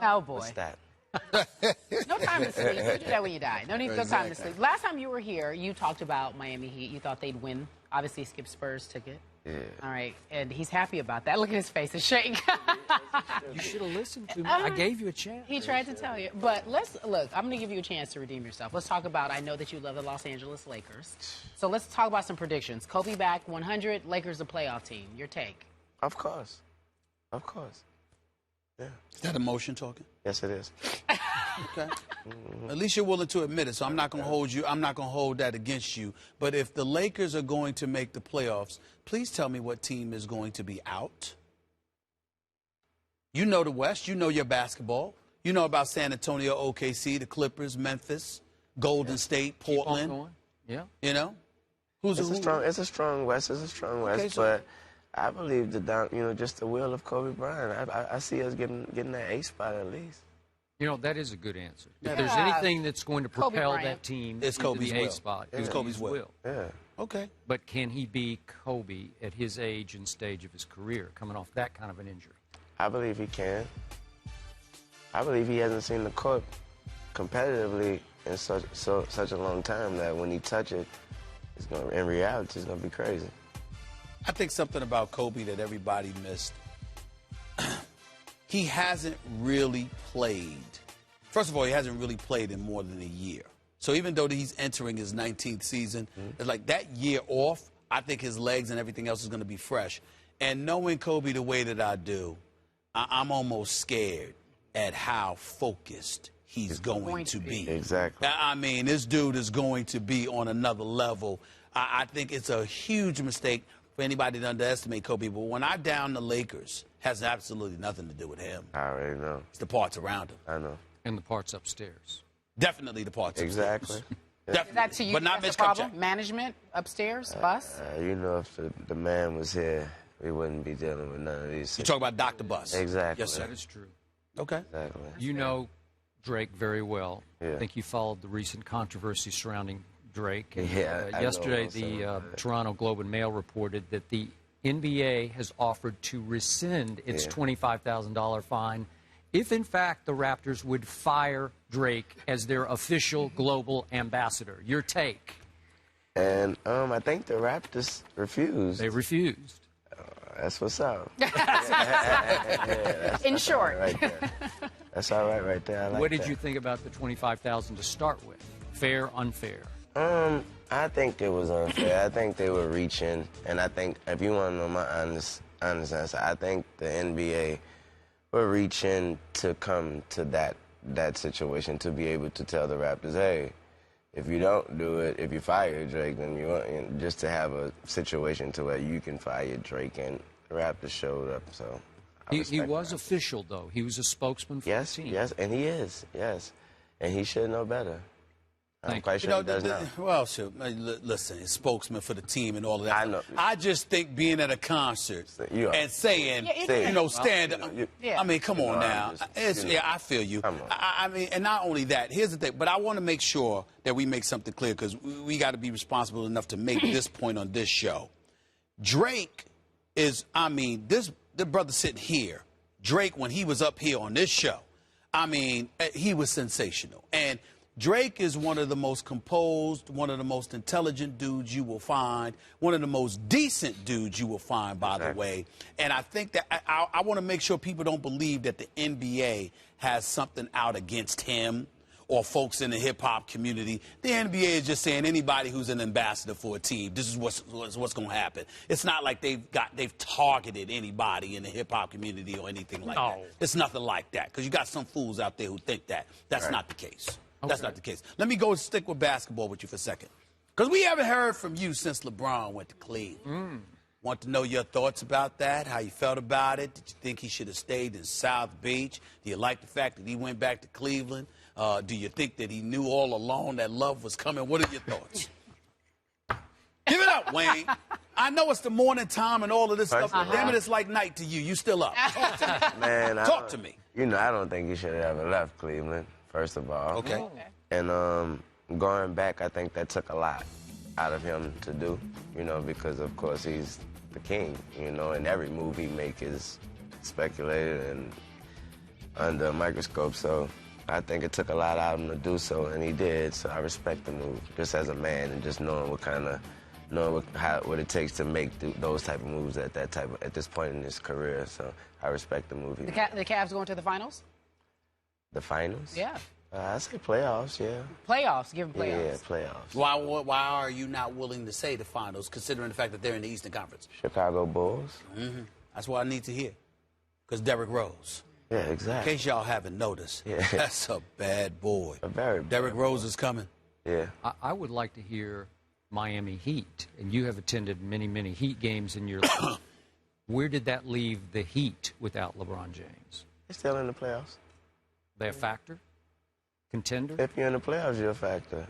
Oh, boy. What's that? No time to sleep. You do that when you die. No time to sleep. Last time you were here, you talked about Miami Heat. You thought they'd win. Obviously, Skip Spurs took it. Yeah. All right. And he's happy about that. Look at his face. It's shaking. You should have listened to me. I gave you a chance. He tried to tell you. But let's look. I'm going to give you a chance to redeem yourself. Let's talk about, I know that you love the Los Angeles Lakers. So let's talk about some predictions. Kobe back 100, Lakers a playoff team. Your take? Of course. Of course. Yeah. Is that emotion talking? Yes, it is. Okay. At least you're willing to admit it, so I'm not going to hold you. I'm not going to hold that against you. But if the Lakers are going to make the playoffs, please tell me what team is going to be out. You know the West. You know your basketball. You know about San Antonio, OKC, the Clippers, Memphis, Golden State, Portland. Keep on going. Yeah. You know? It's a strong West. It's a strong West. Okay, so but I believe just the will of Kobe Bryant. I see us getting that A spot at least. You know, that is a good answer. Yeah. If there's anything that's going to Kobe propel Bryant. that team It's into Kobe's the A will. spot, It's Kobe's will. Yeah. Okay. But can he be Kobe at his age and stage of his career, coming off that kind of an injury? I believe he can. I believe he hasn't seen the court competitively in such a long time that when he touch it, in reality, it's gonna be crazy. I think something about Kobe that everybody missed. He hasn't really played. First of all, he hasn't really played in more than a year. So even though he's entering his 19th season, it's like that year off, I think his legs and everything else is going to be fresh. And knowing Kobe the way that I do, I'm almost scared at how focused he's going to be. Exactly. I mean, this dude is going to be on another level. I think it's a huge mistake for anybody to underestimate Kobe. But when I down the Lakers, has absolutely nothing to do with him. I already know. It's the parts around him. I know. And the parts upstairs. Definitely the parts Exactly. upstairs. Is Definitely. that to you But not as a Mitch problem? Kupchak. Management upstairs, bus? You know, if the man was here, we wouldn't be dealing with none of these. You talk about Dr. Bus. Exactly. Yes, sir. That is true. Okay. Exactly. You know Drake very well. Yeah. I think you followed the recent controversy surrounding Drake. And, Yeah, I know yesterday, what's the up with that. Toronto Globe and Mail reported that the NBA has offered to rescind its $25,000 fine if, in fact, the Raptors would fire Drake as their official global ambassador. Your take? And I think the Raptors refused. They refused. That's what's up. In short. Right there. That's all right there. I like What did that. you think about the $25,000 to start with? Fair, unfair? I think it was unfair. I think they were reaching, and I think if you want to know my honest answer, I think the NBA were reaching to come to that situation to be able to tell the Raptors, hey, if you don't do it, if you fire Drake, then you want just to have a situation to where you can fire Drake, and the Raptors showed up. So He respect was that. official, though. He was a spokesman for the team. Yes, and he is, yes, and he should know better. I'm Thank quite You sure know, he does now. well, sure. Listen, he's spokesman for the team and all of that. I know. I just think being at a concert You are. and saying, Yeah, you know, stand you know, you- Yeah. I mean, come on No, I'm now. just, you know. Yeah, I feel you. Come on. I mean, and not only that, here's the thing, but I want to make sure that we make something clear because we got to be responsible enough to make this point on this show. Drake is, I mean, the brother sitting here, Drake, when he was up here on this show, I mean, he was sensational. And Drake is one of the most composed, one of the most intelligent dudes you will find, one of the most decent dudes you will find, by the way. And I think that I want to make sure people don't believe that the NBA has something out against him or folks in the hip-hop community. The NBA is just saying anybody who's an ambassador for a team, this is what's going to happen. It's not like they've targeted anybody in the hip-hop community or anything like that. It's nothing like that because you got some fools out there who think that. That's not the case. That's not the case. Let me go stick with basketball with you for a second. Because we haven't heard from you since LeBron went to Cleveland. Want to know your thoughts about that, how you felt about it. Did you think he should have stayed in South Beach? Do you like the fact that he went back to Cleveland? Do you think that he knew all along that love was coming? What are your thoughts? Give it up, Wayne. I know it's the morning time and all of this stuff, but damn it, it's like night to you. You still up. Talk to me. Man, Talk to me. You know, I don't think he should have ever left Cleveland, first of all. Okay. And going back, I think that took a lot out of him to do, you know, because, of course, he's the king, you know, and every move he make is speculated. And under a microscope. So I think it took a lot out of him to do so, and he did. So I respect the move, just as a man, and just knowing what it takes to make those type of moves at this point in his career. So I respect the move. The Cavs going to the finals? The finals? Yeah. I say playoffs. Yeah. Playoffs. Give them playoffs. Yeah, playoffs. Why are you not willing to say the finals, considering the fact that they're in the Eastern Conference? Chicago Bulls. Mm-hmm. That's what I need to hear. Because Derrick Rose. Yeah, exactly. In case y'all haven't noticed, that's a bad boy. A very bad Derrick Rose is coming. Yeah. I would like to hear Miami Heat, and you have attended many, many Heat games in your life. Where did that leave the Heat without LeBron James? They're still in the playoffs. They a factor? Contender? If you're in the playoffs, you're a factor.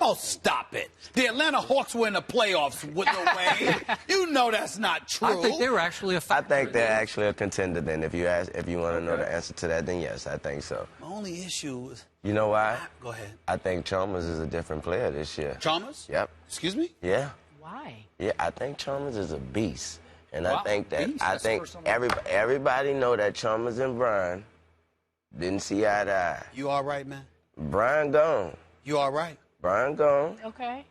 Oh, stop it. The Atlanta Hawks were in the playoffs with Lil Wayne. You know that's not true. I think they were actually a factor. I think they're actually a contender then. If you want to know the answer to that, then yes, I think so. My only issue is... You know why? Go ahead. I think Chalmers is a different player this year. Chalmers? Yep. Excuse me? Yeah. Why? Yeah, I think Chalmers is a beast. And Wow, I think that beast? That's the first time I've heard. everybody know that Chalmers and Brian didn't see eye to eye. You all right, man? Brian gone. You all right? Brian gone. Okay.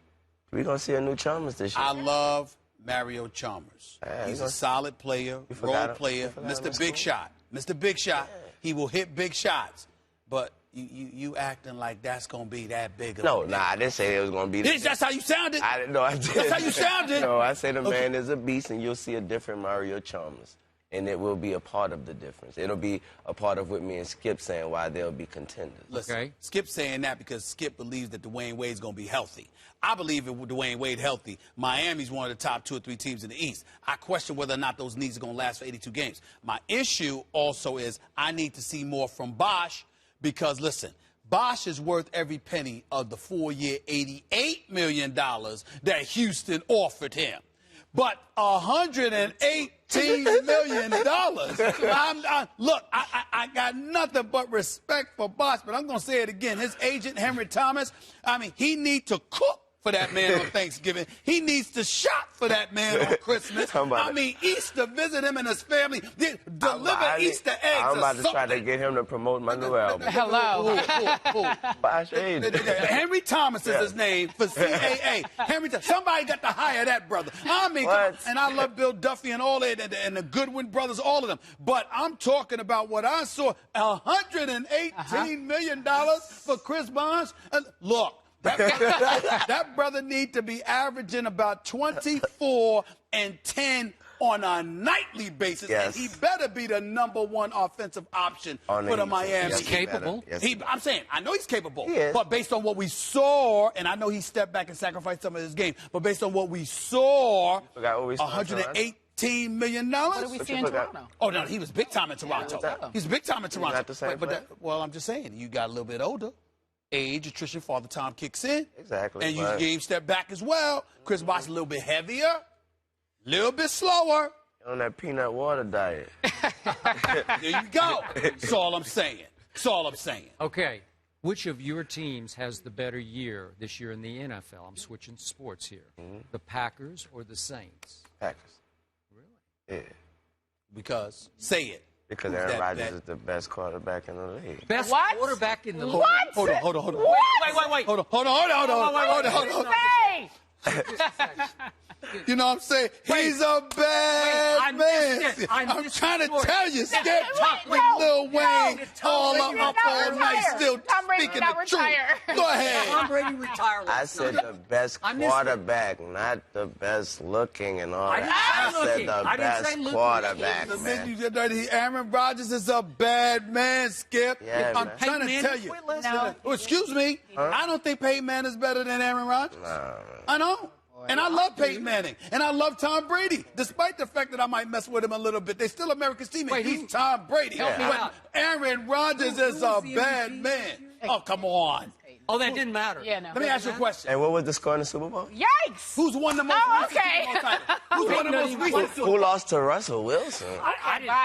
We're going to see a new Chalmers this year. I love Mario Chalmers. He's a solid player, role player, Mr. Big Shot. Mr. Big Shot. He will hit big shots. But you acting like that's going to be that big of a deal. I didn't say it was going to be that. That's how you sounded. I didn't know I did. That's how you sounded. No, I say the man is a beast, and you'll see a different Mario Chalmers. And it will be a part of the difference. It'll be a part of what me and Skip saying why they'll be contenders. Listen, Okay. Skip's saying that because Skip believes that Dwayne Wade's going to be healthy. I believe if Dwayne Wade healthy, Miami's one of the top 2 or 3 teams in the East. I question whether or not those knees are going to last for 82 games. My issue also is I need to see more from Bosh because, listen, Bosh is worth every penny of the 4-year, $88 million that Houston offered him. But $118 million. Look, I got nothing but respect for Bosh, but I'm going to say it again. His agent, Henry Thomas, he needs to cook for that man on Thanksgiving. He needs to shop for that man on Christmas. Easter, visit him and his family. Deliver Easter eggs. I'm about to try to get him to promote my new album. Hello. Bosh agent. Henry Thomas is his name for CAA. Henry Thomas. Somebody got to hire that brother. And I love Bill Duffy and all that, and the Goodwin brothers, all of them. But I'm talking about what I saw, $118 million for Chris Bosh. Look. That brother need to be averaging about 24 and 10 on a nightly basis, and he better be the #1 offensive option for the Miami. He's capable. I'm saying, I know he's capable, but based on what we saw, and I know he stepped back and sacrificed some of his game, but based on what we saw, $118 million. What did we see in Toronto? Oh, no, he was big time in Toronto. He's big time in Toronto. Not the same well, I'm just saying, you got a little bit older. Age, attrition, father time kicks in. Exactly. And you game step back as well. Chris Bosh a little bit heavier, a little bit slower. On that peanut water diet. There you go. That's all I'm saying. Okay. Which of your teams has the better year this year in the NFL? I'm switching sports here. The Packers or the Saints? Packers. Really? Yeah. Because, say it. Because Aaron Rodgers is the best quarterback in the league. Best quarterback in the league. What? Hold on. Wait. Hold on. You know what I'm saying? He's a bad man. I'm trying to tell you, Skip with Lil Wayne all up all night, still speaking the truth. Go ahead. Tom Brady retired. I said the best quarterback, not the best looking and all that. I said the best quarterback, man. Aaron Rodgers is a bad man, Skip. Yeah, I'm trying to tell you. Oh, excuse me. I don't think Peyton Manning is better than Aaron Rodgers. I don't. And I love Peyton Manning. And I love Tom Brady. Despite the fact that I might mess with him a little bit, they're still America's teammate. He's Tom Brady. But Aaron Rodgers is a bad man. Oh, come on. Oh, that didn't matter. Yeah, no. Let me ask you a question. And what was the score in the Super Bowl? Yikes! Who's won the most recent Super Bowl title? Who's won the most recent Super Bowl? Who lost to Russell Wilson?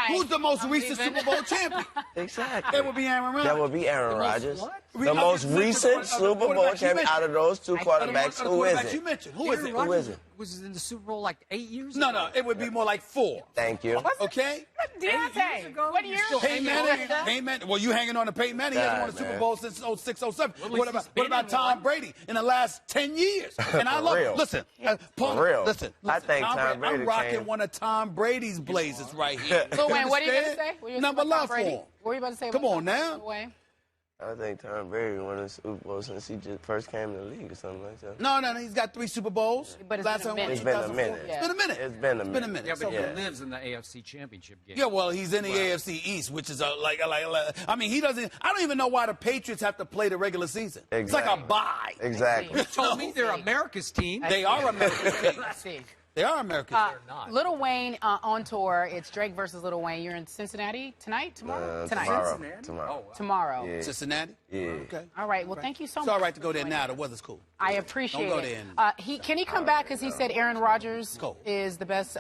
Who's the most recent Super Bowl champion? Exactly. It would be Aaron Rodgers. That would be Aaron Rodgers. The most recent Super Bowl champion out of those two quarterbacks. Who is it? You mentioned. Who is it? Who is it? was in the Super Bowl like 8 years No, ago. no, it would be more like 4. Thank you. Okay? Deontay, what year? Peyton Manning. Well, you hanging on to Peyton Manning. He hasn't won a God, Super man. Bowl since 06, 07. Well, What about Tom Brady in the last 10 years? And I love real. it. Listen, Paul, For real. listen. I think Tom Brady I'm rocking came- one of Tom Brady's blazers right here. Lil Wayne, what are you going to understand? say? What are you gonna say Number about love Tom for Brady? him. What are you about to say Come about on Tom Brady, now. Lil Wayne? I think Tom Brady won a Super Bowl since he just first came in the league or something like that. No, he's got 3 Super Bowls. But it's Last been a time he won minute. It's been a 2004. minute. It's been a minute. It's been a minute. Yeah, but Yeah. he lives in the AFC Championship game. Yeah, well, he's in the AFC East, which is I mean, he doesn't. I don't even know why the Patriots have to play the regular season. It's like a Exactly. bye. Exactly. You told me they're America's team. They are America's team. Let's see. They are America's team. not. Lil Wayne on tour. It's Drake versus Lil Wayne. You're in Cincinnati tonight? Tomorrow? Tonight. Tomorrow. Tomorrow. Yeah. Cincinnati? Yeah. Okay. All right. Well, thank you so It's much. all right to for go there joining now. us. The weather's cool. I appreciate Don't go it. there and- Can he come back because he said Aaron Rodgers Go. is the best